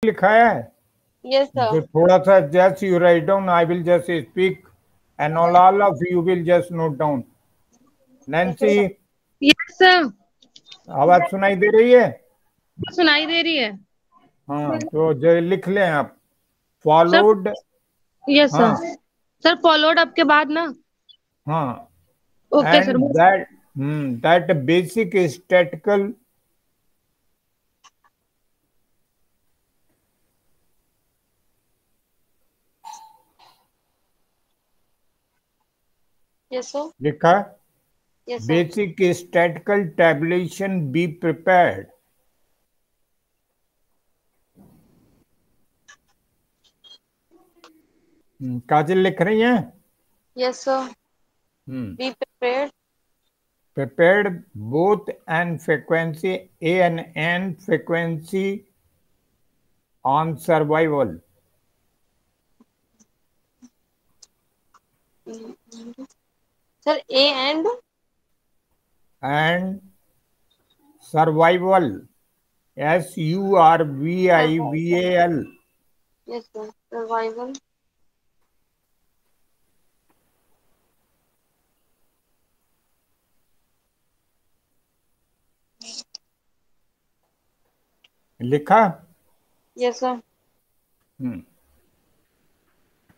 लिखा है? Yes, sir. जो थोड़ा सा just you write down, I will just speak and all of you will just note down. Nancy, yes sir, आवाज सुनाई दे रही है? सुनाई दे रही है। हाँ, तो जो लिख लें आप, फॉलोड। यस हाँ सर। सर फॉलोड अप के बाद ना? हाँ, okay sir. and that basic statistical Yes, sir. लिखा, Yes, sir. basic statistical tabulation be prepared. काजल लिख रही हैं? Yes, sir. Be prepared. Prepared both and frequency A and N frequency on survival. Sir, A And survival. SURVIVAL. yes, sir. Survival. लिखा? Yes, sir.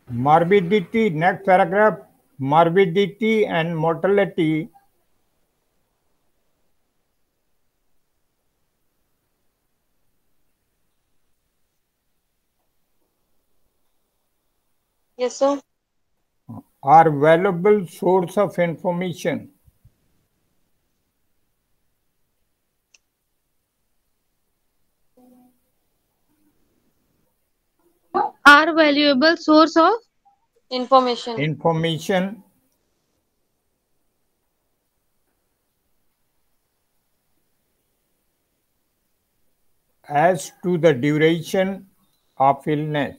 Morbidity, next paragraph. Morbidity and mortality Yes, sir. are valuable source of information. Are valuable source of Information. As to the duration of illness.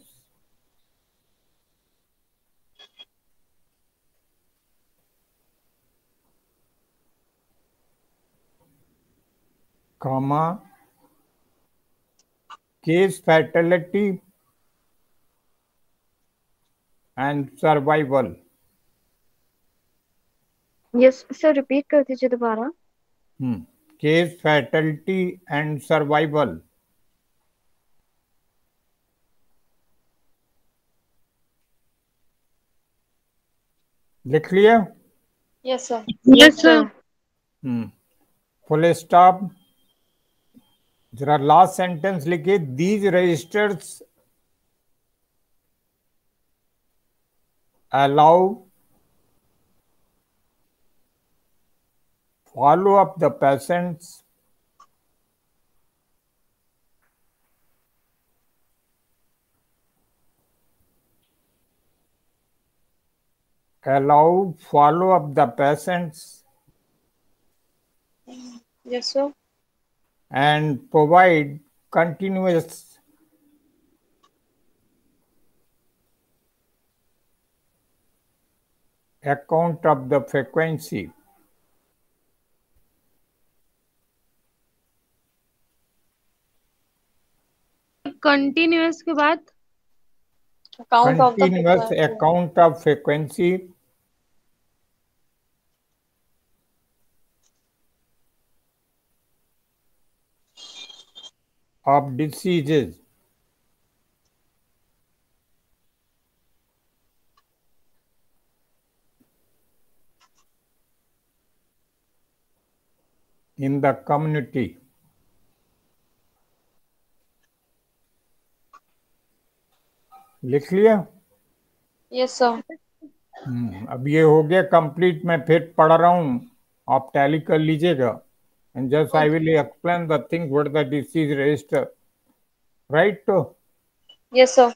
Comma, case fatality and survival. Yes sir, repeat कर दीजिए दोबारा। Case fatality and survival. लिख लिया? Yes, sir. Yes sir. Full stop. जरा last sentence लिखिए, these registers allow follow up the patients Yes, sir. and provide continuous account of the frequency. Continuous के बाद Account of the Continuous frequency. account of frequency of diseases in the community. लिख लिया? Yes, sir. अब ये हो गया complete. मैं फिर पढ़ रहा हूँ, आप टैली कर लीजिएगा। And just I will explain the thing what the disease register, right? Yes, sir.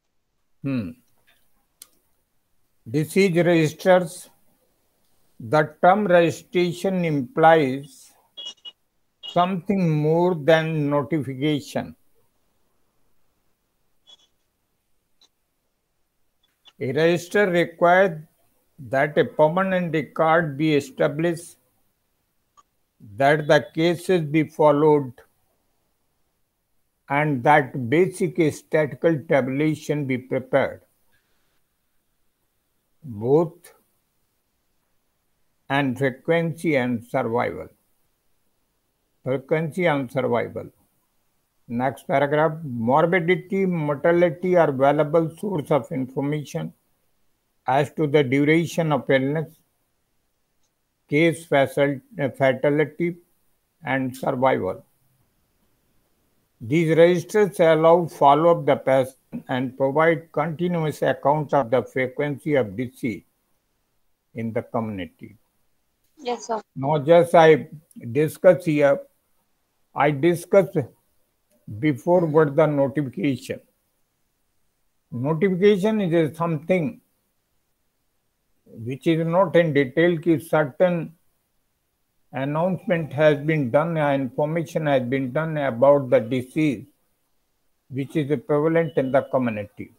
Disease registers. The term registration implies something more than notification. A register requires that a permanent record be established, that the cases be followed, and that basic statistical tabulation be prepared, both and frequency and survival. Frequency and survival. Next paragraph. Morbidity, mortality are valuable source of information as to the duration of illness, case fatality, and survival. These registers allow follow-up the patient and provide continuous account of the frequency of disease in the community. Yes, sir. Now just I discuss here, I discussed before what the notification. Notification is something which is not in detail कि certain announcement has been done, information has been done about the disease which is prevalent in the community.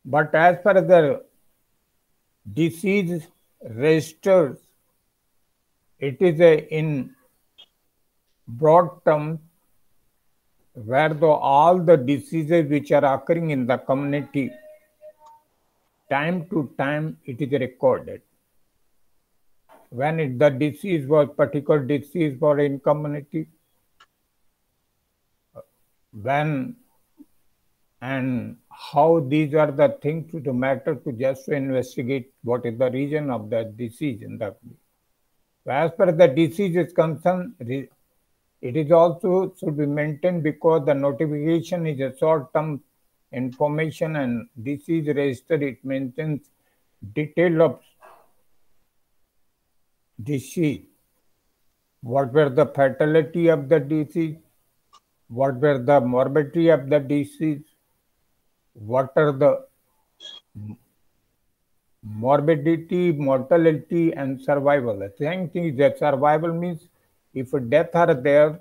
But as far as the disease registers, it is in broad terms where all the diseases which are occurring in the community, time to time it is recorded. When the disease was particular disease for in community, when and how these are the things to matter to just to investigate what is the reason of the disease in the. As far as the disease is concerned, it is also should be maintained because the notification is a short-term information and disease register, it maintains detail of disease. What were the fatality of the disease? What were the morbidity of the disease? What are the morbidity, mortality, and survival? The same thing is that survival means if death are there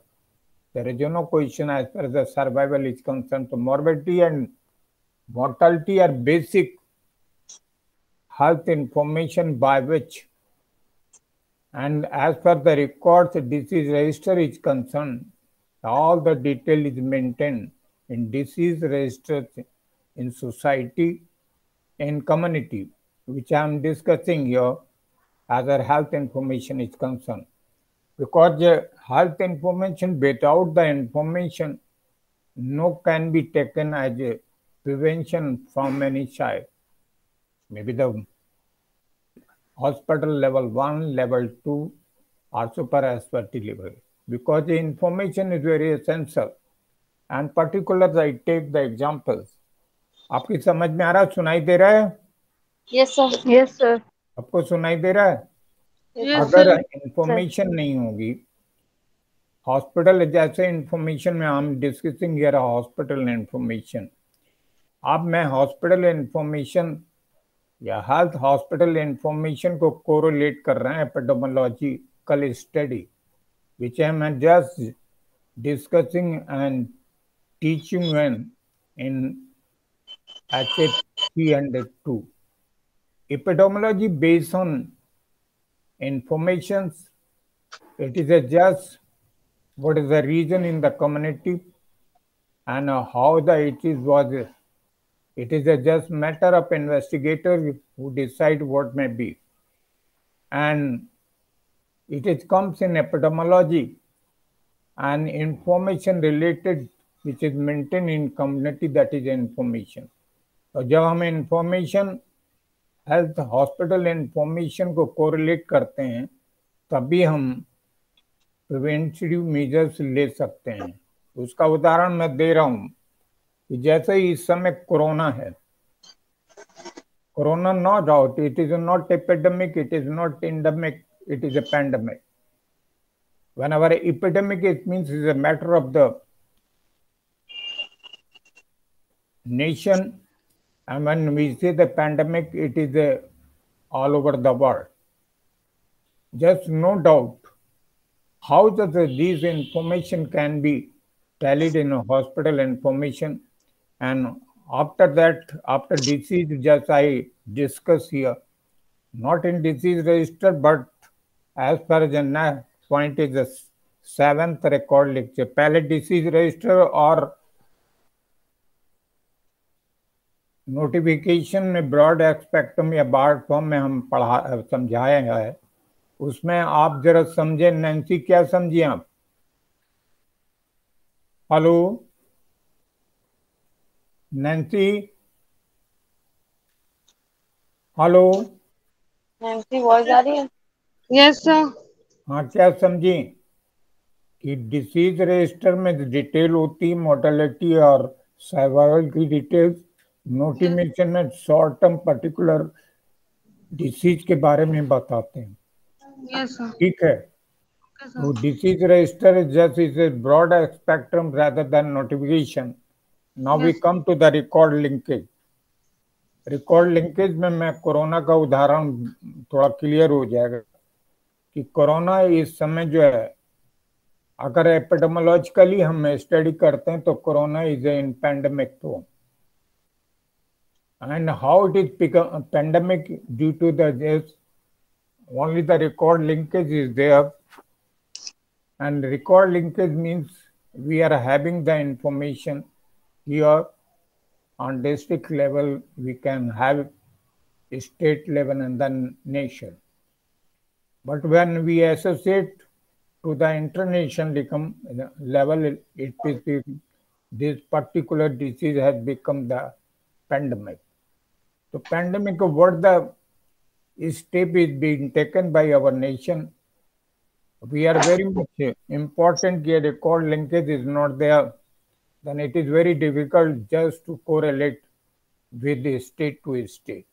is no question as far as the survival is concerned. So morbidity and mortality are basic health information by which, and as per the records disease register is concerned, all the detail is maintained in disease registers in society, in community, which I am discussing here as our health information is concerned. Because health information, without the information, no can be taken as a prevention from any side. Maybe the hospital level 1, level 2, or super specialty level. Because the information is very essential. And particularly I take the examples. आपकी समझ में आ रहा है, सुनाई दे रहा है? Yes, sir. Yes, sir. आपको सुनाई दे रहा है? Yes, अगर sir. इंफॉर्मेशन नहीं होगी, हॉस्पिटल जैसे इंफॉर्मेशन में हम डिस्कसिंग हियर हॉस्पिटल इंफॉर्मेशन. अब मैं हॉस्पिटल इंफॉर्मेशन या हेल्थ हॉस्पिटल इंफॉर्मेशन को कोरिलेट कर रहे हैं epidemiological study which I am just discussing and teaching when in HA 302. Epidemiology based on informations, it is just what is the reason in the community and how the it is it is just matter of investigator who decide what may be, and it comes in epidemiology and information related which is maintained in community, that is information. तो जब हम information health hospital information को correlate करते हैं तभी हम preventive measures ले सकते हैं. उसका उदाहरण मैं दे रहा हूँ कि जैसे इस समय कोरोना है, corona no doubt it is not epidemic, it is not endemic, it is a pandemic. Whenever epidemic, it means it's a matter of the nation, and when we say the pandemic, it is all over the world. Just no doubt how these information can be tallied in a hospital information, and after that, after disease, just I discuss here, not in disease register, but as far as the point is 7th record लिखिए। पहले disease register और notification में broad spectrum या board form में हम समझाए हैं, उसमें आप जरा समझे। नैन्सी, क्या समझिए आप? Hello Nancy, hello Nancy voice आ रही है? Yes sir. हाँ, क्या समझी कि डिसीज रजिस्टर में डिटेल होती है मोर्टेलिटी और सर्वाइवल की डिटेल्स, नोटिफिकेशन में शॉर्ट टर्म पर्टिकुलर डिसीज के बारे में बताते हैं। Yes sir. ठीक है, ओके तो sir. disease register is just is a broad spectrum rather than notification. Now we Yes. come to the record linkage. Record linkage में मैं कोरोना का उदाहरण थोड़ा क्लियर हो जाएगा कि कोरोना इस समय जो है, अगर एपिडेमियोलॉजिकली हम स्टडी करते हैं तो कोरोना इज इन पैंडेमिक तो, and how it is become pandemic due to the only the record linkage is there. And record linkage means we are having the information here on district level, we can have state level and then nation. But when we associate to the international level, it is this particular disease has become the pandemic. So pandemic, what the step is being taken by our nation, we are very much important. Here record linkage is not there, then it is very difficult just to correlate with the state to state.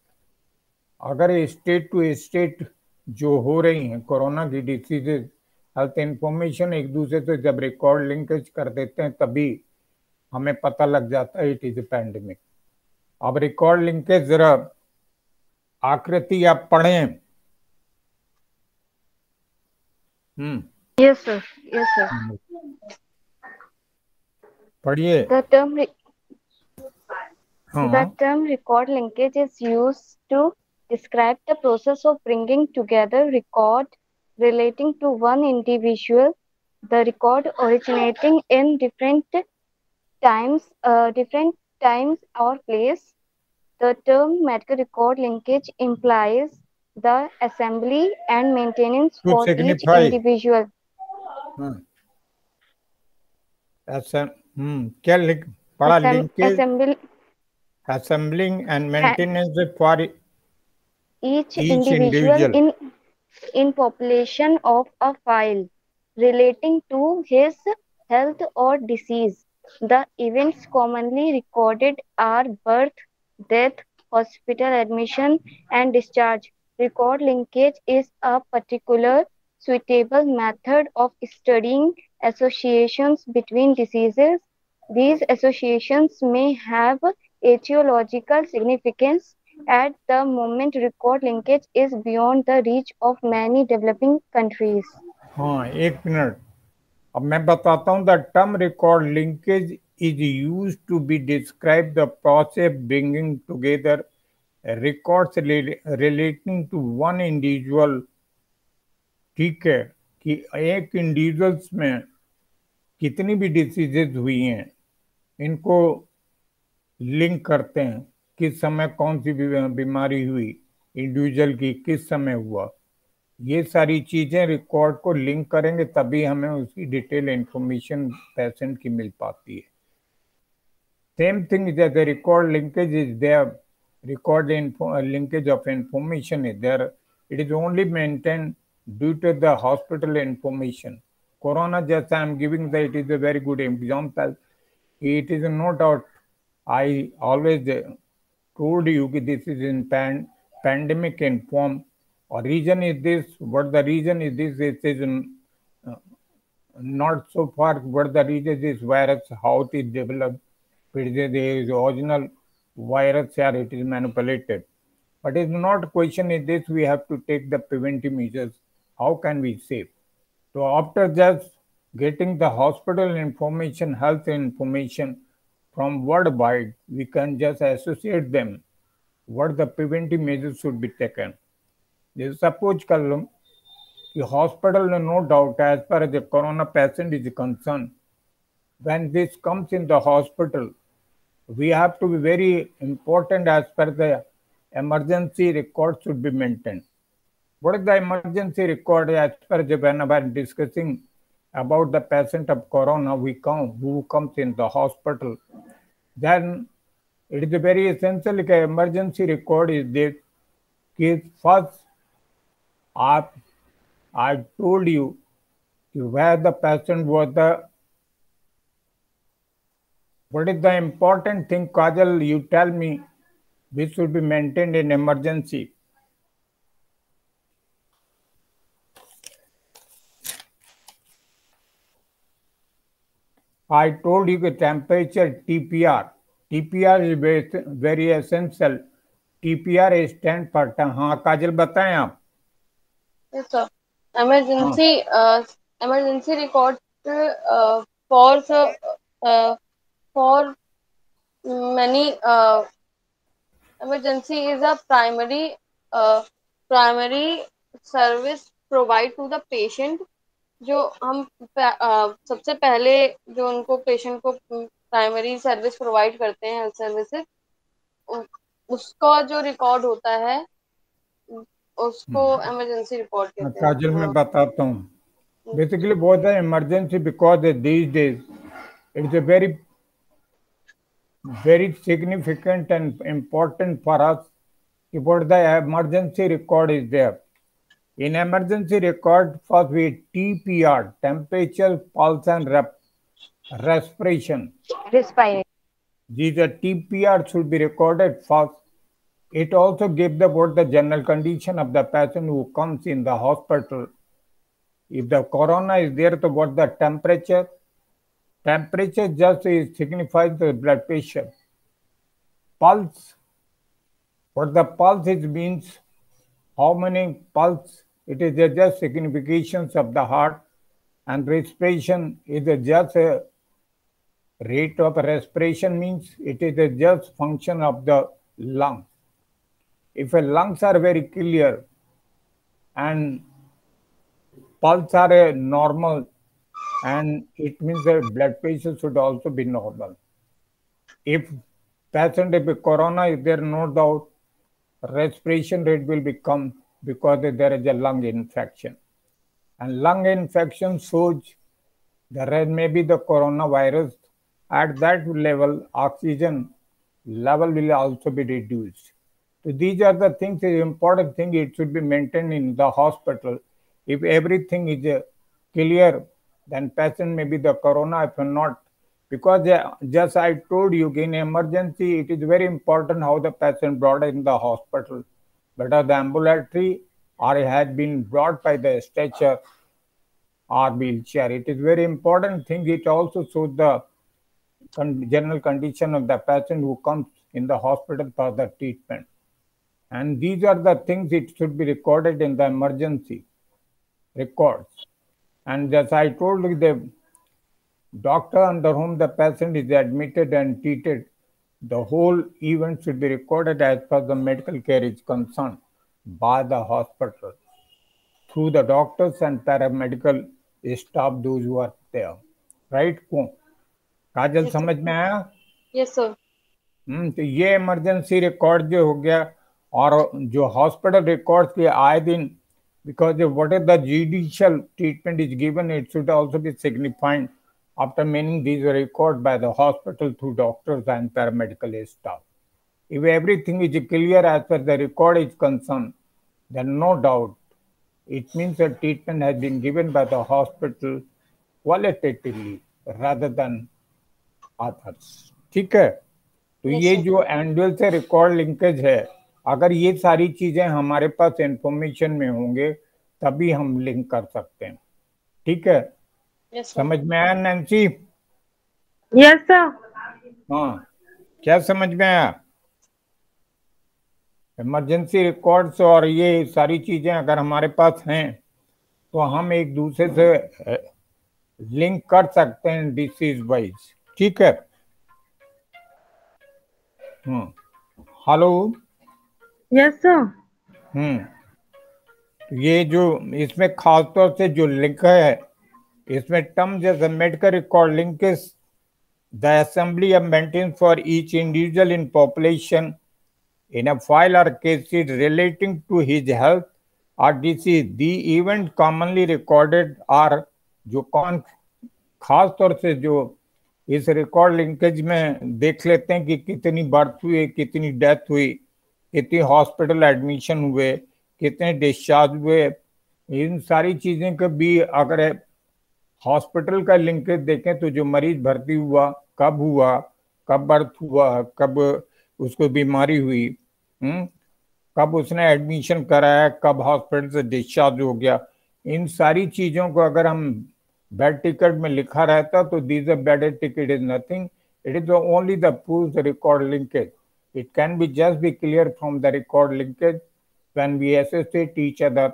अगर state to state जो हो रही हैं corona की diseases, health information एक दूसरे से जब रिकॉर्ड लिंकेज कर देते हैं तभी हमें पता लग जाता है इट इज पैंडेमिक। अब रिकॉर्ड लिंकेज जरा आकृति आप पढ़ें। Yes, sir. Yes, sir. पढ़िए। The term हाँ, the term record linkage is used to describe the process of bringing together record relating to one individual. The record originating in different times or place. The term medical record linkage implies the assembly and maintenance To for each signify. individual. ऐसा क्या लिख पढ़ा? Linkage, Assembly assembling and maintenance for each each individual individual. in population of a file relating to his health or disease. The events commonly recorded are birth, death, hospital admission, and discharge. Record linkage is a particular suitable method of studying associations between diseases. These associations may have etiological significance at the moment. Record linkage is beyond the reach of many developing countries. हाँ, एक minute, अब मैं बताता हूँ। The term record linkage is used to be describe the process bringing together records relating to one individual. ठीक है, कि एक इंडिविजुअल्स में कितनी भी डिसीजेज हुई हैं, इनको लिंक करते हैं, किस समय कौन सी बीमारी हुई, इंडिविजुअल की किस समय हुआ, ये सारी चीजें रिकॉर्ड को लिंक करेंगे तभी हमें उसकी डिटेल इंफॉर्मेशन पेशेंट की मिल पाती है। Same thing is the record linkage is there, record linkage of information is there, it is only maintain due to the hospital information. Corona जैसा I am giving the, it is a very good example. It is no doubt, I always told you that this is in pandemic in form, or reason is this, what the reason is this, it is not so far what the reason is virus, how it is developed, it is the original virus or it is manipulated. But it's not question is this, we have to take the preventive measures, how can we save? So after just getting the hospital information, health information, from worldwide, we can just associate them what the preventive measures should be taken. जैसे suppose कर लो The hospital, no doubt, as far as the corona patient is concerned, when this comes in the hospital, we have to be very important as per the emergency record should be maintained. What is the emergency record as per the whenever discussing about the patient of corona who comes in the hospital, then it is very essential like emergency record is this. First, I told you where the patient was what is the important thing, Kajal, you tell me, which should be maintained in emergency. I told you the temperature TPR. TPR is very essential. TPR stands for हाँ काजल बताएं आप. Yes, sir. Emergency record for for many emergency is a primary service provide to the patient. जो हम सबसे पहले जो उनको patient को प्राइमरी सर्विस प्रोवाइड करते हैं, हेल्थ सर्विसेज, उसका जो रिकॉर्ड होता है उसको इमरजेंसी रिपोर्ट कहते हैं. काजल मैं बताता हूँ. Basically, both the emergency because these days it's a very significant and important for us what the emergency record is there. In emergency record, first we TPR, temperature, pulse and respiration. These TPR should be recorded first. It also gives about the general condition of the patient who comes in the hospital. If the corona is there, so what the temperature? Temperature just signifies the blood pressure. Pulse, what the pulse is means how many pulse, it is just significations of the heart, and respiration is just a rate of respiration means it is a just function of the lungs. If a lungs are very clear and pulse are normal, and it means that blood pressure should also be normal. If patient with corona is there, no doubt respiration rate will become because there is a lung infection, and lung infection shows there may be the coronavirus. At that level, oxygen level will also be reduced. So these are the things, the important thing, it should be maintained in the hospital. If everything is clear, then patient may be the corona, if not, because just I told you in emergency, it is very important how the patient brought in the hospital, whether the ambulatory or it has been brought by the stretcher or wheelchair. It is very important thing. It also shows the general condition of the patient who comes in the hospital for the treatment. And these are the things it should be recorded in the emergency records. And as I told you, the doctor under whom the patient is admitted and treated, the whole event should be recorded as per the medical care is concerned by the hospital through the doctors and paramedical staff, those who are there. Right? काजल समझ में आया? Yes sir. तो ये emergency record जो हो गया, और जो हॉस्पिटल रिकॉर्ड्स के आए दिन, because what is the judicial treatment is given, it should also be signified after meaning these are recorded by the hospital through doctors and paramedical staff. If everything is clear as per the record is concerned, then no doubt it means that treatment has been given by the hospital qualitatively rather than others. ठीक है? तो ये जो एंडुअल से record linkage है, अगर ये सारी चीजें हमारे पास इंफॉर्मेशन में होंगे तभी हम लिंक कर सकते हैं. ठीक है? समझ में आया नैन्सी? Yes sir. हाँ, क्या समझ में आया? इमरजेंसी रिकॉर्ड्स और ये सारी चीजें अगर हमारे पास हैं तो हम एक दूसरे से लिंक कर सकते हैं डिसीज वाइज. ठीक है? हेलो. Yes sir. ये जो इसमें खासतौर से जो लिखा है, इसमें टर्म जैसे medical record linkage the assembly of maintains for each individual in population in a file or case sheet relating to his health or disease. The event commonly recorded are जो कौन खास तौर से जो इस रिकॉर्ड लिंकेज में देख लेते हैं कि कितनी बर्थ हुई, कितनी डेथ हुई, कितनी हॉस्पिटल एडमिशन हुए, कितने डिस्चार्ज हुए, इन सारी चीजें का भी अगर हॉस्पिटल का लिंकेज देखें तो जो मरीज भर्ती हुआ, कब बर्थ हुआ, कब उसको बीमारी हुई, कब उसने एडमिशन कराया, कब हॉस्पिटल से डिस्चार्ज हो गया, इन सारी चीजों को अगर हम बेड टिकट में लिखा रहता तो this bed ticket is nothing, it is only the proof record linkage. It can be just be clear from the record linkage when we associate each other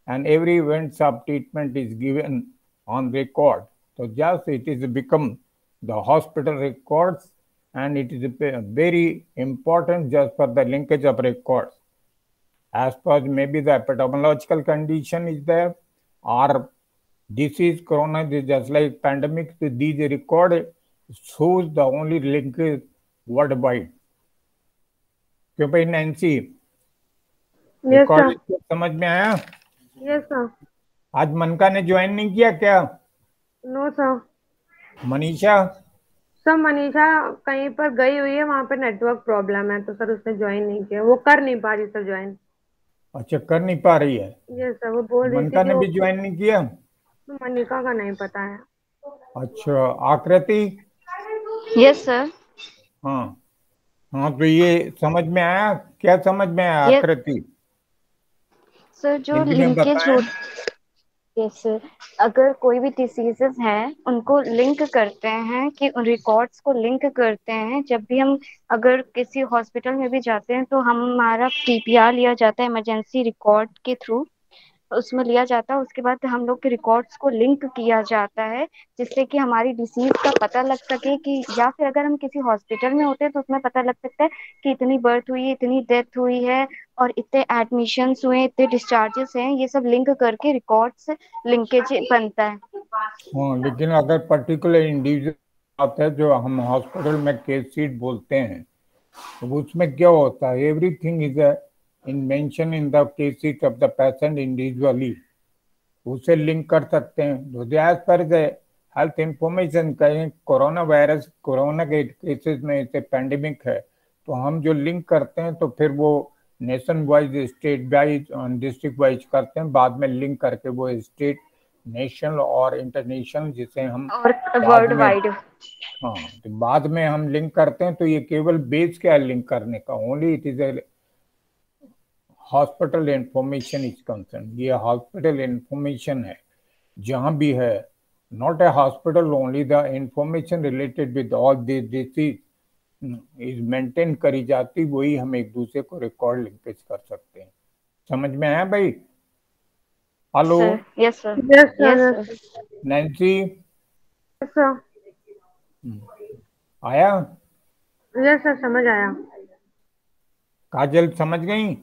and every events of treatment is given on record. So just it is become the hospital records and it is very important just for the linkage of records. As per maybe the epidemiological condition is there or disease corona is just like pandemic, so these record shows the only linkage worldwide. क्यों भाई Nancy, record समझ में आया? Yes sir. आज मनका ने join नहीं किया क्या? No sir. Manisha? Sir Manisha कहीं पर गई हुई है, वहाँ पे नेटवर्क प्रॉब्लम है तो सर उसने ज्वाइन नहीं किया, वो कर नहीं पा रही सर ज्वाइन. अच्छा, कर नहीं पा रही है. यस सर, वो बोल रही थी. मनका ने भी ज्वाइन नहीं किया? मनिका का नहीं पता है. अच्छा, आकृति? Yes sir. हाँ हाँ, तो ये समझ में आया? क्या समझ में आया आकृति? सर जो लिंकेज हो, यस सर, अगर कोई भी डिसीजेस हैं उनको लिंक करते हैं कि उन रिकॉर्ड्स को लिंक करते हैं. जब भी हम अगर किसी हॉस्पिटल में भी जाते हैं तो हमारा पीपीआर लिया जाता है इमरजेंसी रिकॉर्ड के थ्रू, उसमें लिया जाता है. उसके बाद हम लोग के रिकॉर्ड्स को लिंक किया जाता है जिससे कि हमारी डिसीज का पता लग सके कि, या फिर अगर हम किसी हॉस्पिटल में होते हैं तो उसमें पता लग सकता है कि इतनी बर्थ हुई, इतनी डेथ हुई है और इतने एडमिशन्स हुए, इतने डिस्चार्जेस हैं. ये सब लिंक करके रिकॉर्ड्स लिंकेज बनता है. हाँ, लेकिन अगर पर्टिकुलर इंडिविजुअल आता है जो हम हॉस्पिटल में केस शीट बोलते हैं तो उसमें क्या होता है, everything is in mention in the case sheet of the patient individually, उसे लिंक कर सकते हैं. तो एज पर हेल्थ इंफॉर्मेशन कहें, कोरोना वायरस, कोरोना के केसेस में इसे पेंडेमिक है तो हम जो लिंक करते हैं तो फिर वो नेशन वाइज, स्टेट वाइज और डिस्ट्रिक्ट वाइज करते हैं, बाद में लिंक करके वो स्टेट, नेशनल और इंटरनेशनल जिसे हम वर्ल्ड वाइड, हाँ, तो बाद में हम लिंक करते हैं. तो ये केवल बेस क्या है लिंक करने का, only it is a hospital information is concern. ये हॉस्पिटल इंफॉर्मेशन है जहां भी है, not a hospital only, the information related with all this disease is maintain करी जाती, वही हम एक दूसरे को रिकॉर्ड लिंकेज कर सकते हैं. समझ में आया भाई? Hello? Yes sir. Yes sir. Nancy? Yes sir. आया? यस सर, समझ आया. काजल समझ गई?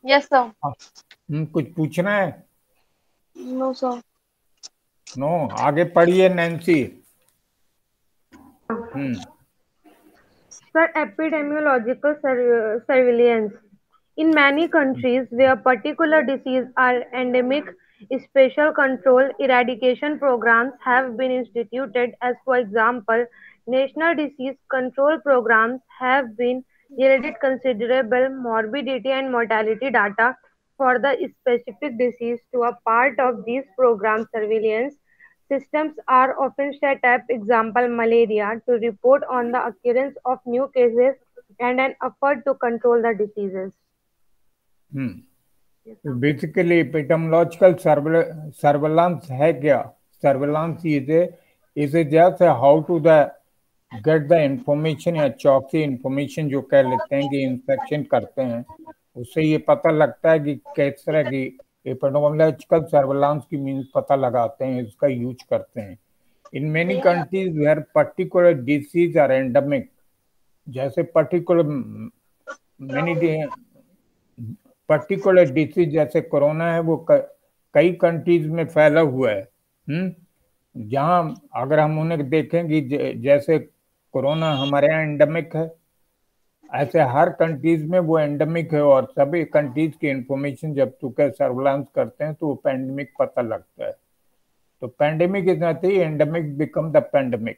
Yes sir. कुछ पूछना है? No sir. नो, आगे पढ़िए Nancy. Sir, epidemiological surveillance. In many countries where particular diseases are endemic, special control eradication programs have been instituted. As for example, national disease control programs have been yielded considerable morbidity and mortality data for the specific disease. To a part of these programs, surveillance systems are often set up, example malaria, to report on the occurrence of new cases and an effort to control the diseases. Basically epidemiological surveillance है क्या? Surveillance is just how to the get the information या चौकी information जो कह लेते हैं कि inspection करते हैं, उससे ये पता लगता है कि किस तरह की एपिडेमियोलॉजिकल सर्वेलेंस की मीन्स पता लगाते हैं, इसका यूज करते हैं. In many countries where particular disease are endemic, जैसे पर्टिकुलर मेनी पर्टिकुलर डिसीज जैसे कोरोना है वो कई कंट्रीज में फैला हुआ है। जहां अगर हम उन्हें देखेंगे जैसे कोरोना हमारे यहाँ एंडेमिक है, ऐसे हर कंट्रीज में वो एंडेमिक है, और सभी कंट्रीज की इंफॉर्मेशन जब चूंकि सर्विलांस करते हैं तो वो पैंडेमिक पता लगता है। तो pandemic is nothing, endemic become the pandemic.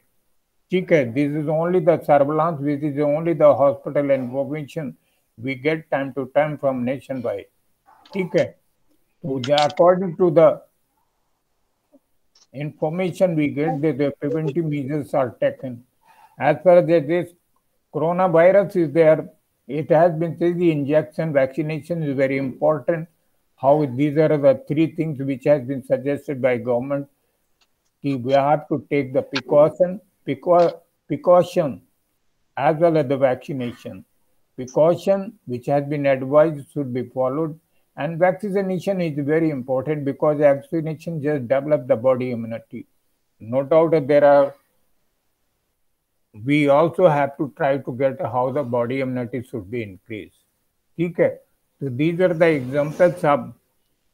ठीक है, this is only the surveillance, which is only the hospital information we get time to time from nation wide. ठीक है, तो according to the information we get, the preventive measures are taken. As far as this coronavirus is there, it has been said the injection vaccination is very important. How these are the three things which has been suggested by government. We have to take the precaution as well as the vaccination. Precaution which has been advised should be followed, and vaccination is very important because vaccination just develops the body immunity. No doubt that we also have to try to get how the body immunity should be increased. ठीक है, तो these are the examples of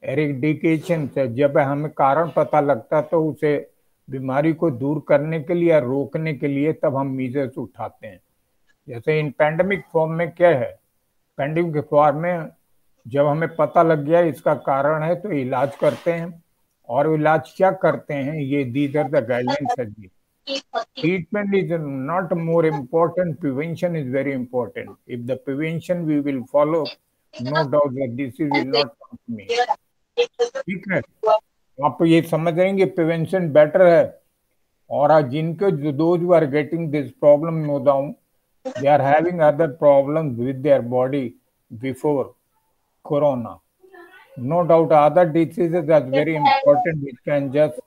eradication से जब हमें कारण पता लगता तो उसे बीमारी को दूर करने के लिए या रोकने के लिए तब हम मीजर्स उठाते हैं। जैसे इन पैंडेमिक फॉर्म में क्या है, पैंडेमिक फॉर्म में जब हमें पता लग गया इसका कारण है तो इलाज करते हैं, और इलाज क्या करते हैं ये दीज आर द गाइडलाइंस है जी। Treatment is not more important, prevention is very important. If the prevention we will follow, no doubt that disease will not come to me. ठीक है, आप ये समझ रहे हैं कि प्रिवेंशन बेटर है, और जिनके those who are getting this problem, no doubt they are having other problems with their body before corona. No doubt other diseases are very important which can just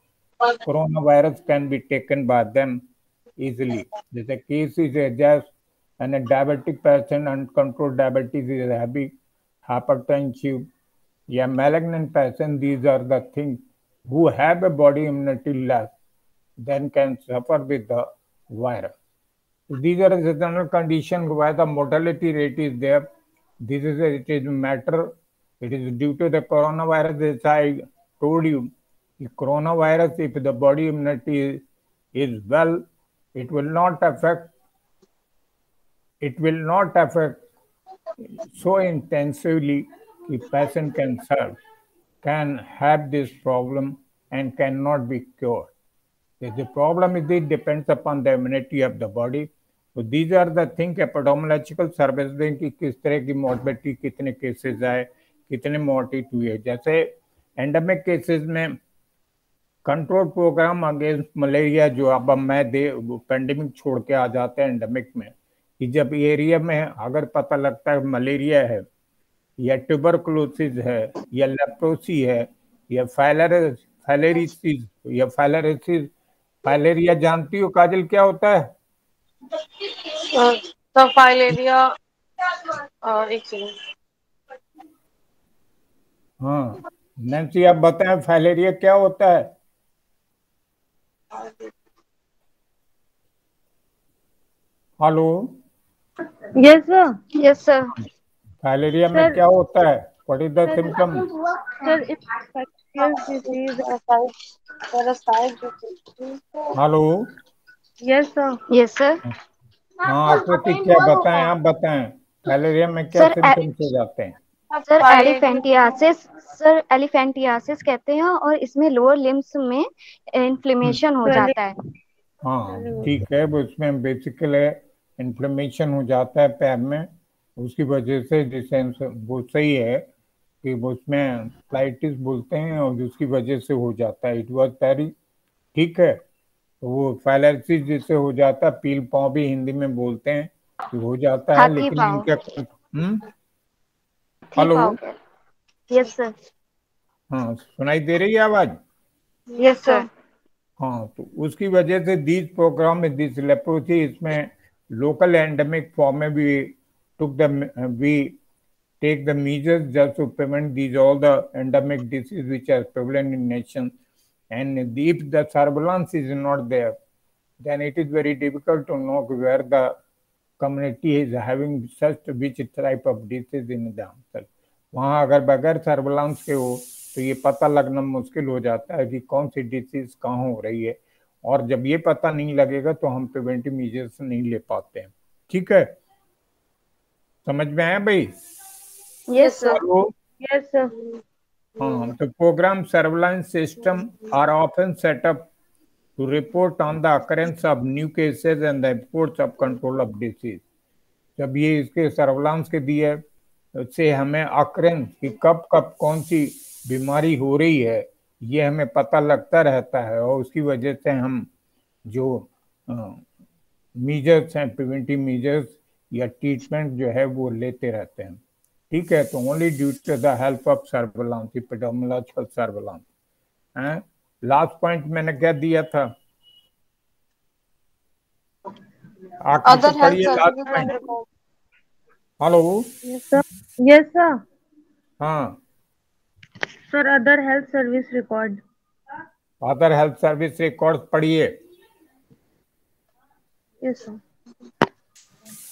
coronavirus can be taken by them easily. The case is just and a diabetic person, uncontrolled diabetes is heavy, hypertensive, yeah, malignant person. These are the things who have a body immunity less, then can suffer with the virus. So these are the general conditions why the mortality rate is there. This is it is a matter. It is due to the coronavirus. As I told you, the coronavirus, if the body immunity is well, it will not affect. It will not affect so intensively. The patient can have this problem and cannot be cured. The problem is it depends upon the immunity of the body. So these are the things epidemiological surveillance की किस तरह की morbidity, कितने cases आए, कितने मॉर्टिट हुए। जैसे endemic cases में कंट्रोल प्रोग्राम अगेंस्ट मलेरिया जो अब मैं पेंडेमिक छोड़ के आ जाते हैं एंडेमिक में, कि जब एरिया में अगर पता लगता है मलेरिया है या ट्यूबरकुलोसिस है या लेप्रोसी है या फाइलेरिसिस या फाइलेरिया, जानती हो काजल क्या होता है? तो फाइलेरिया, एक सेकंड। हाँ नैन्सी, आप बताएं फाइलेरिया क्या होता है? Hello, yes sir. Yes sir. Filaria में क्या होता है? What is the symptom? Sir infectious disease. Hello, yes sir. Yes sir. हाँ आकृति क्या बताएं, आप बताएं फाइलेरिया में क्या सिम्टम्स हो जाते हैं? सर एलिफेंटियासिस कहते हैं, और इसमें लोअर लिम्स में इन्फ्लेमेशन हो जाता है। हाँ ठीक है, वो इसमें बेसिकली इन्फ्लेमेशन हो जाता है पैर में, उसकी वजह से जिसे वो सही है कि वो उसमें फ्लाइटिस बोलते हैं और उसकी वजह से हो जाता है। इट वॉज पैरी, ठीक है, तो वो फाइलेरिसिस जिससे हो जाता है, पील पाँव भी हिंदी में बोलते हैं कि हो जाता है, लेकिन इनका हेलो, यस सर। हाँ सुनाई दे रही है आवाज? Yes sir. हाँ, तो उसकी वजह से दिस प्रोग्राम में दिस लेप्रोसी, इसमें लोकल एंडेमिक फॉर्म में we take the measures just to prevent these all the endemic diseases which are prevalent in nation. And if the surveillance is not there, then it is very difficult to know where the community is having such which type of disease in themselves. वहाँ अगर बगैर surveillance के हो तो ये पता लगना मुश्किल हो जाता है कि कौन सी डिसीज कहाँ हो रही है, और जब ये पता नहीं लगेगा तो हम प्रिवेंटिव मेजर्स नहीं ले पाते हैं। ठीक है, समझ में आया भाई? Yes, sir. Hello. Yes, sir. हाँ, तो program surveillance system are often set up to report on the occurrence of new cases and the efforts of control of disease। जब ये इसके सर्विलांस के दिए से हमें अक्रेंस कि कब कब कौन सी बीमारी हो रही है ये हमें पता लगता रहता है, और उसकी वजह से हम जो मीजर्स हैं, प्रिवेंटिव मीजर्स या ट्रीटमेंट जो है वो लेते रहते हैं। ठीक है, तो only due to the help of surveillance, epidemiological surveillance है। लास्ट पॉइंट मैंने क्या दिया था? Other आकृति health पढ़िए last services and point. records. Hello. Yes, sir. Yes, sir. हाँ, Sir, other health service record. Other health service record पढ़िए। Yes, sir.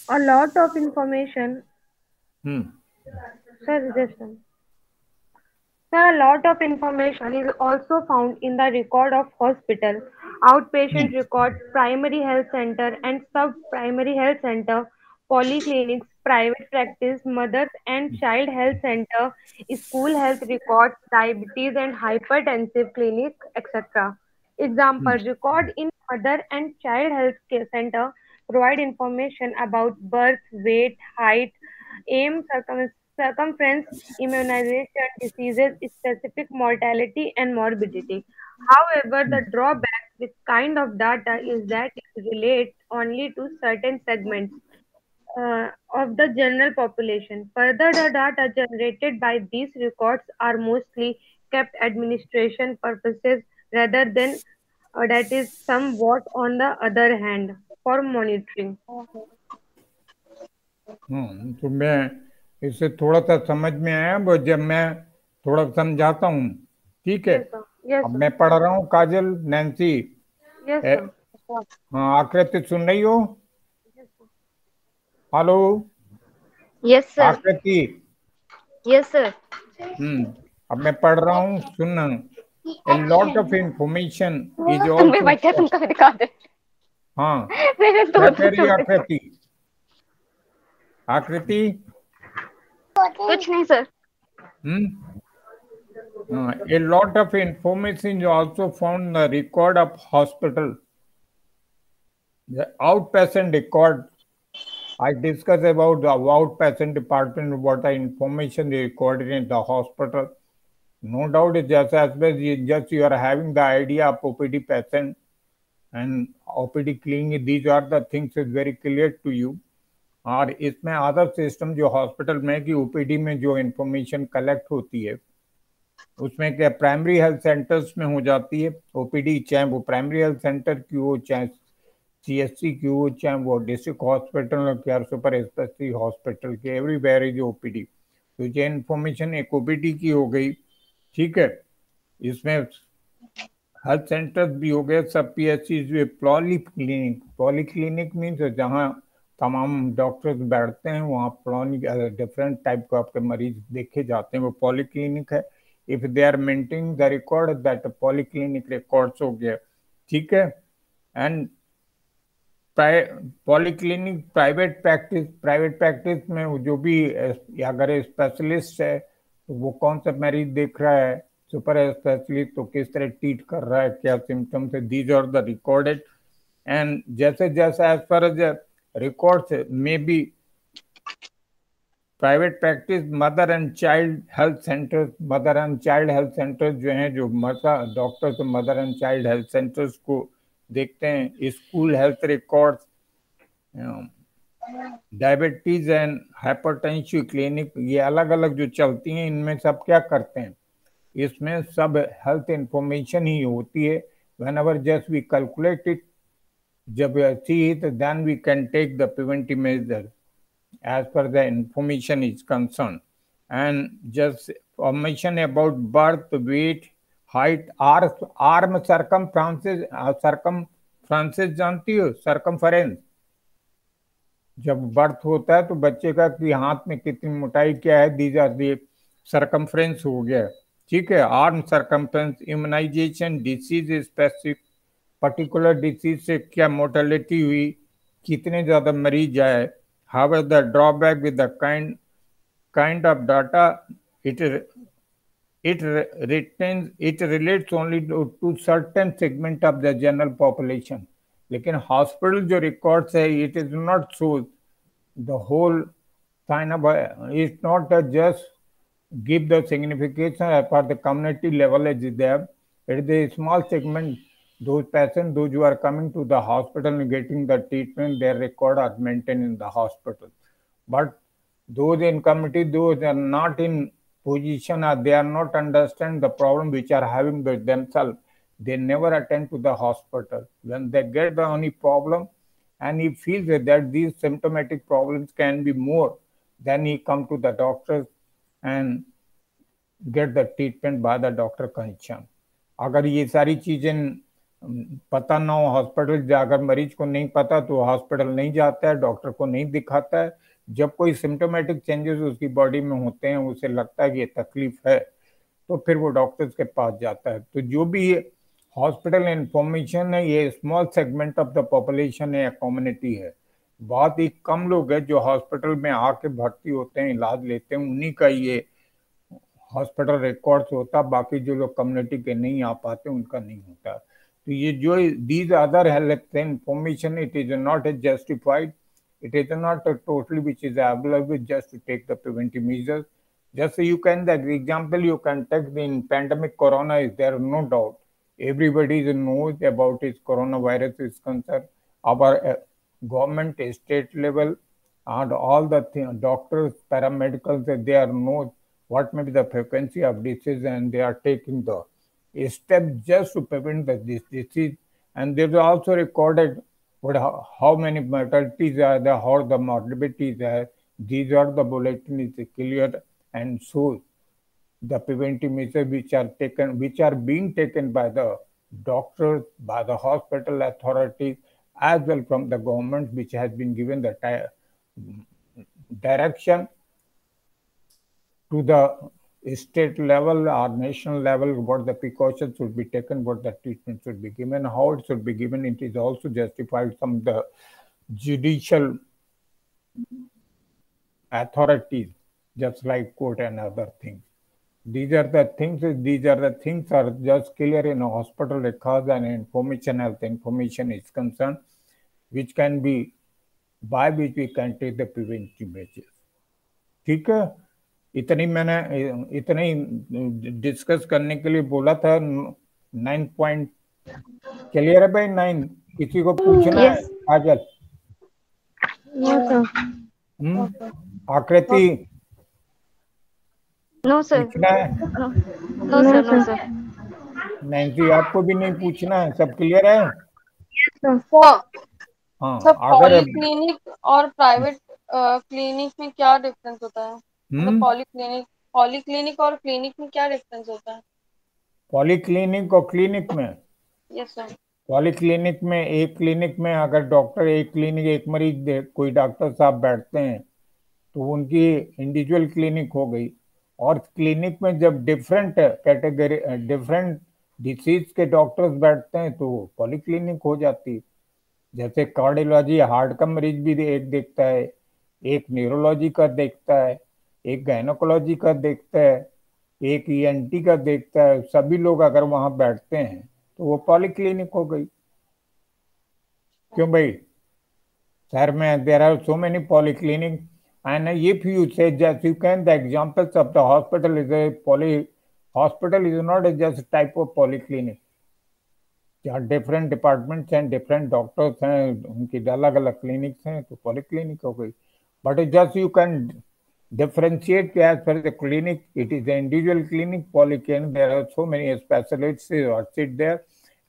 A lot of information. Sir, just a minute. Sir, a lot of information is also found in the record of hospital, outpatient record, primary health center and sub-primary health center, polyclinics, private practice, mothers and child health center, school health records, diabetes and hypertensive clinic, etc. Example, record in mother and child health care center provide information about birth, weight, height, aim, circumference, immunization, diseases, specific mortality and morbidity. However, the drawback with kind of data is that it relates only to certain segments of the general population. Further, the data generated by these records are mostly kept administration purposes rather than that is somewhat on the other hand for monitoring. तो मैं इससे थोड़ा सा समझ में आया, वो जब मैं थोड़ा समझाता हूँ। ठीक है, Yes, sir. Yes, अब sir. मैं पढ़ रहा हूँ। काजल, नैन्सी, Yes, sir. हाँ, आकृति सुन रही हो? Hello Yes, sir. आकृति। Yes, sir. अब मैं पढ़ रहा हूँ, सुनना। A lot of information is तुम भी also बैठे, तुमको भी दिखा दे। हाँ, मेरे क्या दो कह रही है आकृति? आकृति कुछ नहीं sir. A lot of information is also found in the record of hospital. The outpatient record, I discussed about the outpatient department, what the information they recorded in the hospital. No doubt, it's just as well you are having the idea of OPD patient and OPD clinic. These are the things is very clear to you. और इसमें other system जो hospital में कि OPD में जो information collect होती है उसमें क्या प्राइमरी हेल्थ सेंटर्स में हो जाती है ओपीडी, चाहे वो प्राइमरी हेल्थ सेंटर की हो, चाहे सीएससी की हो, चाहे वो डिस्ट्रिक्ट हॉस्पिटल या सुपर स्पेशलिटी हॉस्पिटल के, एवरीवेयर इज ओपीडी। तो ये इंफॉर्मेशन एक ओपीडी की हो गई। ठीक है, इसमें हेल्थ सेंटर्स भी हो गए, सब पीएचसी, पॉलीक्लिनिक। पॉलीक्लिनिक मीन्स जहाँ तमाम डॉक्टर्स बैठते हैं, वहाँ डिफरेंट टाइप के आपके मरीज देखे जाते हैं, वो पॉलीक्लिनिक है। If they are maintaining the record that polyclinic records हो गया। ठीक है, एंड पॉलीक्लिनिक प्राइवेट प्रैक्टिस में जो भी अगर स्पेशलिस्ट है तो वो कौन सा मरीज देख रहा है, सुपर स्पेशलिस्ट तो किस तरह ट्रीट कर रहा है, क्या सिम्टम्स है, these are the recorded. And जैसे जैसे एज पर age records may be private practice, mother and child health centres. Mother and child health centres जो हैं, जो doctors mother and child health centres को देखते हैं। School health records, diabetes and hypertensive clinic, ये अलग अलग जो चलती हैं, इनमें सब क्या करते हैं, इसमें सब हेल्थ इंफॉर्मेशन ही होती है। whenever just we calculate it, जब see it, then we can take the preventive measure as per the information is concerned. And just information about birth, weight, height, arm circumference, जानती हो? circumference, जब birth होता है तो बच्चे का कि हाथ में कितनी मोटाई क्या है, दीज आर दी सरकमफ्रेंस हो गया, ठीक है, arm circumference, immunisation, disease specific, particular disease से क्या मोर्टेलिटी हुई, कितने ज्यादा मरीज आए, how is the drawback with the kind of data, it it relates only to certain segment of the general population. लेकिन हॉस्पिटल जो रिकॉर्ड्स है, it is not so the whole sign up is not just give the signification for the community level as there. It is a small segment. Those patients, those who are coming to the hospital and getting the treatment, their record are maintained in the hospital. But those in community, those are not in position or they are not understand the problem which are having with themselves, they never attend to the hospital. When they get the only problem, and he feels that these symptomatic problems can be more, then he come to the doctor and get the treatment by the doctor concern. अगर ये सारी चीजें पता ना हो, hospital अगर मरीज को नहीं पता तो हॉस्पिटल नहीं जाता है, डॉक्टर को नहीं दिखाता है। जब कोई सिम्टोमेटिक चेंजेस उसकी बॉडी में होते हैं, उसे लगता है कि ये तकलीफ है, तो फिर वो डॉक्टर्स के पास जाता है। तो जो भी हॉस्पिटल इंफॉर्मेशन है, ये small segment of the population है या कम्युनिटी है। बहुत ही कम लोग हैं जो हॉस्पिटल में आके भर्ती होते हैं, इलाज लेते हैं, उन्हीं का ये हॉस्पिटल रिकॉर्ड्स होता, बाकी जो लोग कम्युनिटी के नहीं आ पाते उनका नहीं होता। तो ये जो these other health information, it is not justified, it is not totally which is available just to take the preventive measures. Just so you can, the example you can take in pandemic corona is there, no doubt. Everybody knows about this coronavirus is concerned. Our government, state level, and all the doctors, paramedicals, they are know what may be the frequency of disease, and they are taking the steps just to prevent this disease. And there is also recorded what how many mortalities are there, how the morbidities are. These are the bulletin is clear and shows the preventive measures which are taken, which are being taken by the doctors, by the hospital authorities, as well from the government, which has been given the direction to the state level or national level, what the precautions should be taken, what the treatment should be given, how it should be given. It is also justified from the judicial authorities, just like court and other things. These are the things are just clear in a hospital records and information, health information is concerned, which can be, by which we can take the preventive measures. ठीक है, इतने ही discuss करने के लिए बोला था। 9 point clear है भाई? 9 किसी को पूछना है? काजल, आकृति, नो सर, पूछना है? No sir, no sir. Nancy, आपको भी नहीं पूछना है? सब क्लियर है? हाँ, सब अगर पॉलीक्लिनिक और प्राइवेट क्लिनिक में क्या डिफरेंस होता है? मतलब पॉलीक्लिनिक और क्लिनिक में क्या डिफरेंस होता है? पॉलीक्लिनिक और क्लिनिक में, यस सर। पॉलीक्लिनिक में, एक क्लिनिक में अगर डॉक्टर एक क्लिनिक एक मरीज कोई डॉक्टर साहब बैठते हैं तो उनकी इंडिविजुअल क्लिनिक हो गई। और क्लिनिक में जब डिफरेंट कैटेगरी, डिफरेंट डिसीज के डॉक्टर्स बैठते हैं तो पॉलीक्लिनिक हो जाती। जैसे कार्डियोलॉजी, हार्ट का मरीज भी एक देखता है, एक न्यूरोलॉजी का देखता है, एक गायनोकोलॉजी का देखता है, एक ईएनटी का देखता है। सभी लोग अगर वहां बैठते हैं तो वो पॉलीक्लिनिक हो गई। क्यों भाई? शहर में there are so many polyclinic, and if you say just you can, the examples of the hospital is a hospital is not just a type of polyclinic. जहाँ डिफरेंट डिपार्टमेंट्स हैं, डिफरेंट डॉक्टर्स हैं, उनकी अलग अलग clinics हैं, तो polyclinic हो गई। But just you can differentiate as per the clinic. It is an individual clinic, polyclinic. There are so many specialists who sit there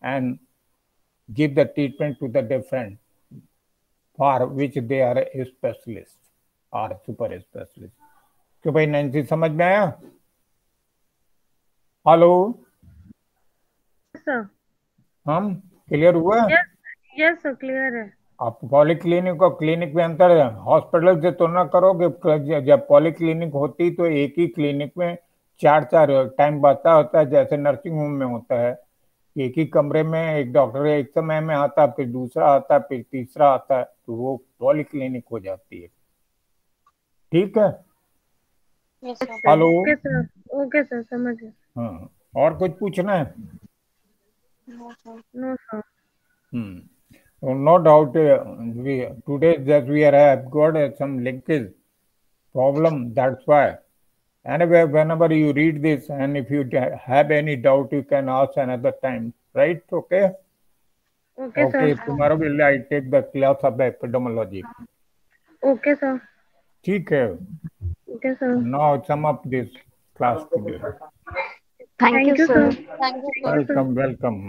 and give the treatment to the different for which they are a specialist or super specialist. क्यों भाई Nancy, समझ में आया? Hello sir, हम clear हुआ? Yes sir, clear है। आप polyclinic और क्लिनिक में अंतर है, हॉस्पिटल से तुलना करोगे। जब पॉलीक्लिनिक होती तो एक ही क्लिनिक में 4 टाइम बता होता है, जैसे नर्सिंग होम में होता है। एक ही कमरे में एक डॉक्टर एक समय में आता, फिर दूसरा आता, फिर तीसरा आता है, तो वो पॉलीक्लिनिक हो जाती है। ठीक है। Yes sir. Hello. Okay sir, समझ गए। हाँ, और कुछ पूछना है? No sir. No sir. No doubt, we today that we are have got some linkage problem. That's why. Anyway, whenever you read this, and if you have any doubt, you can ask another time. Right? Okay. Okay Okay. Sir. Tomorrow will I take the class of epidemiology. Okay sir. ठीक है. Okay sir. Now sum up this class today. Thank you, thank you sir. Sir. Thank you sir. Welcome. Welcome.